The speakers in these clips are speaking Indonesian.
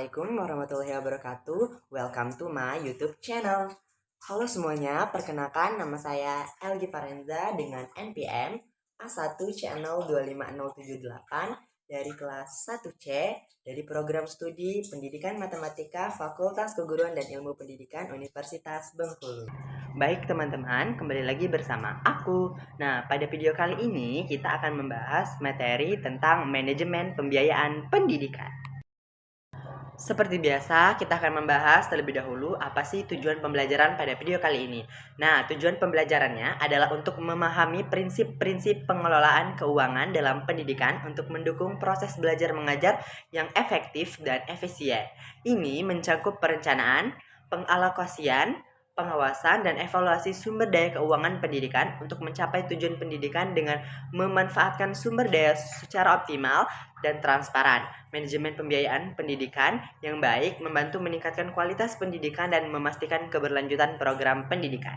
Assalamualaikum warahmatullahi wabarakatuh. Welcome to my YouTube channel. Halo semuanya, perkenalkan nama saya Elgi Farenza dengan NPM A1 Channel 25078 dari kelas 1C dari program studi Pendidikan Matematika Fakultas Keguruan dan Ilmu Pendidikan Universitas Bengkulu. Baik teman-teman, kembali lagi bersama aku. Nah, pada video kali ini kita akan membahas materi tentang manajemen pembiayaan pendidikan. Seperti biasa, kita akan membahas terlebih dahulu apa sih tujuan pembelajaran pada video kali ini. Nah, tujuan pembelajarannya adalah untuk memahami prinsip-prinsip pengelolaan keuangan dalam pendidikan untuk mendukung proses belajar mengajar yang efektif dan efisien. Ini mencakup perencanaan, pengalokasian, pengawasan, dan evaluasi sumber daya keuangan pendidikan untuk mencapai tujuan pendidikan dengan memanfaatkan sumber daya secara optimal dan transparan. Manajemen pembiayaan pendidikan yang baik membantu meningkatkan kualitas pendidikan dan memastikan keberlanjutan program pendidikan.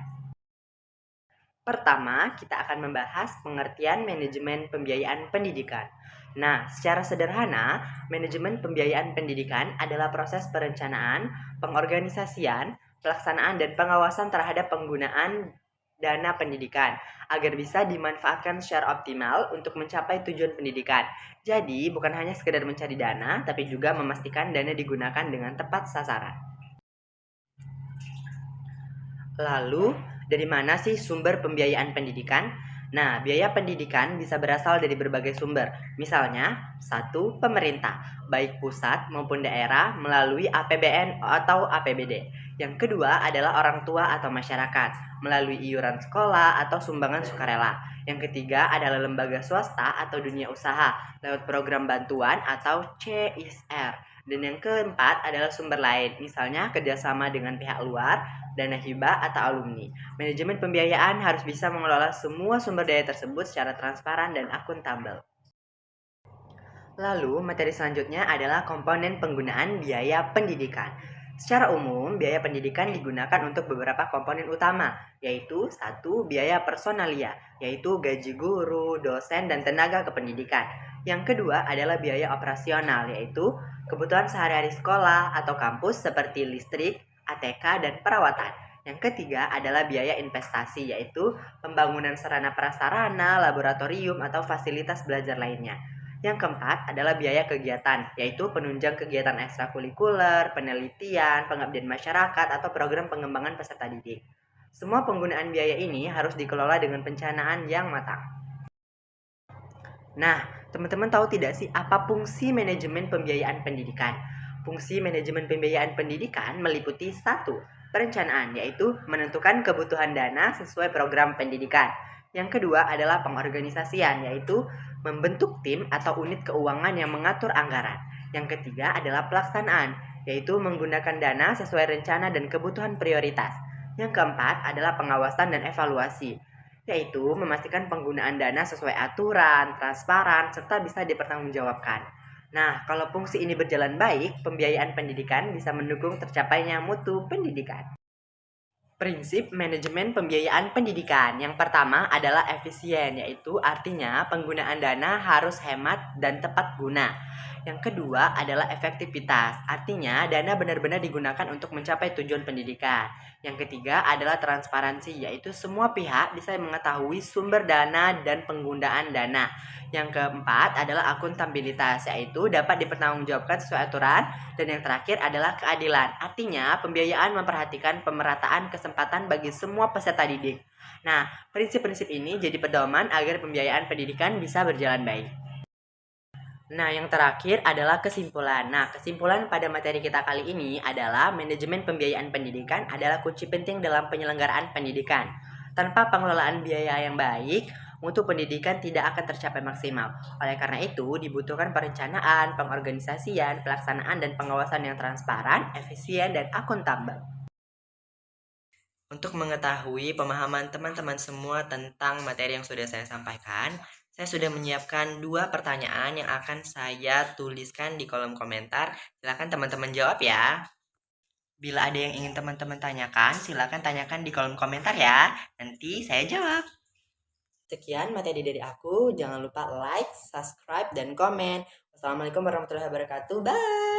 Pertama, kita akan membahas pengertian manajemen pembiayaan pendidikan. Nah, secara sederhana, manajemen pembiayaan pendidikan adalah proses perencanaan, pengorganisasian, pelaksanaan, dan pengawasan terhadap penggunaan dana pendidikan agar bisa dimanfaatkan secara optimal untuk mencapai tujuan pendidikan. Jadi, bukan hanya sekedar mencari dana, tapi juga memastikan dana digunakan dengan tepat sasaran. Lalu, dari mana sih sumber pembiayaan pendidikan? Nah, biaya pendidikan bisa berasal dari berbagai sumber. Misalnya, satu, pemerintah, baik pusat maupun daerah melalui APBN atau APBD. Yang kedua adalah orang tua atau masyarakat melalui iuran sekolah atau sumbangan sukarela. Yang ketiga adalah lembaga swasta atau dunia usaha lewat program bantuan atau CSR. Dan yang keempat adalah sumber lain, misalnya kerjasama dengan pihak luar, dana hibah atau alumni. Manajemen pembiayaan harus bisa mengelola semua sumber daya tersebut secara transparan dan akuntabel. Lalu, materi selanjutnya adalah komponen penggunaan biaya pendidikan. Secara umum, biaya pendidikan digunakan untuk beberapa komponen utama, yaitu satu, biaya personalia, yaitu gaji guru, dosen, dan tenaga kependidikan. Yang kedua adalah biaya operasional, yaitu kebutuhan sehari-hari sekolah atau kampus seperti listrik, ATK, dan perawatan. Yang ketiga adalah biaya investasi, yaitu pembangunan sarana prasarana, laboratorium, atau fasilitas belajar lainnya. Yang keempat adalah biaya kegiatan, yaitu penunjang kegiatan ekstrakurikuler, penelitian, pengabdian masyarakat, atau program pengembangan peserta didik. Semua penggunaan biaya ini harus dikelola dengan perencanaan yang matang. Nah, teman-teman tahu tidak sih apa fungsi manajemen pembiayaan pendidikan? Fungsi manajemen pembiayaan pendidikan meliputi satu, perencanaan, yaitu menentukan kebutuhan dana sesuai program pendidikan. Yang kedua adalah pengorganisasian, yaitu membentuk tim atau unit keuangan yang mengatur anggaran. Yang ketiga adalah pelaksanaan, yaitu menggunakan dana sesuai rencana dan kebutuhan prioritas. Yang keempat adalah pengawasan dan evaluasi, yaitu memastikan penggunaan dana sesuai aturan, transparan, serta bisa dipertanggungjawabkan. Nah, kalau fungsi ini berjalan baik, pembiayaan pendidikan bisa mendukung tercapainya mutu pendidikan. Prinsip manajemen pembiayaan pendidikan. Yang pertama adalah efisien, yaitu artinya penggunaan dana harus hemat dan tepat guna. Yang kedua adalah efektivitas, artinya dana benar-benar digunakan untuk mencapai tujuan pendidikan. Yang ketiga adalah transparansi, yaitu semua pihak bisa mengetahui sumber dana dan penggunaan dana. Yang keempat adalah akuntabilitas, yaitu dapat dipertanggungjawabkan sesuai aturan. Dan yang terakhir adalah keadilan, artinya pembiayaan memperhatikan pemerataan kesempatan bagi semua peserta didik. Nah, prinsip-prinsip ini jadi pedoman agar pembiayaan pendidikan bisa berjalan baik. Nah, yang terakhir adalah kesimpulan. Nah, kesimpulan pada materi kita kali ini adalah manajemen pembiayaan pendidikan adalah kunci penting dalam penyelenggaraan pendidikan. Tanpa pengelolaan biaya yang baik, mutu pendidikan tidak akan tercapai maksimal. Oleh karena itu, dibutuhkan perencanaan, pengorganisasian, pelaksanaan, dan pengawasan yang transparan, efisien, dan akuntabel. Untuk mengetahui pemahaman teman-teman semua tentang materi yang sudah saya sampaikan, saya sudah menyiapkan 2 pertanyaan yang akan saya tuliskan di kolom komentar. Silakan teman-teman jawab ya. Bila ada yang ingin teman-teman tanyakan, silakan tanyakan di kolom komentar ya. Nanti saya jawab. Sekian materi dari aku. Jangan lupa like, subscribe, dan komen. Wassalamualaikum warahmatullahi wabarakatuh. Bye!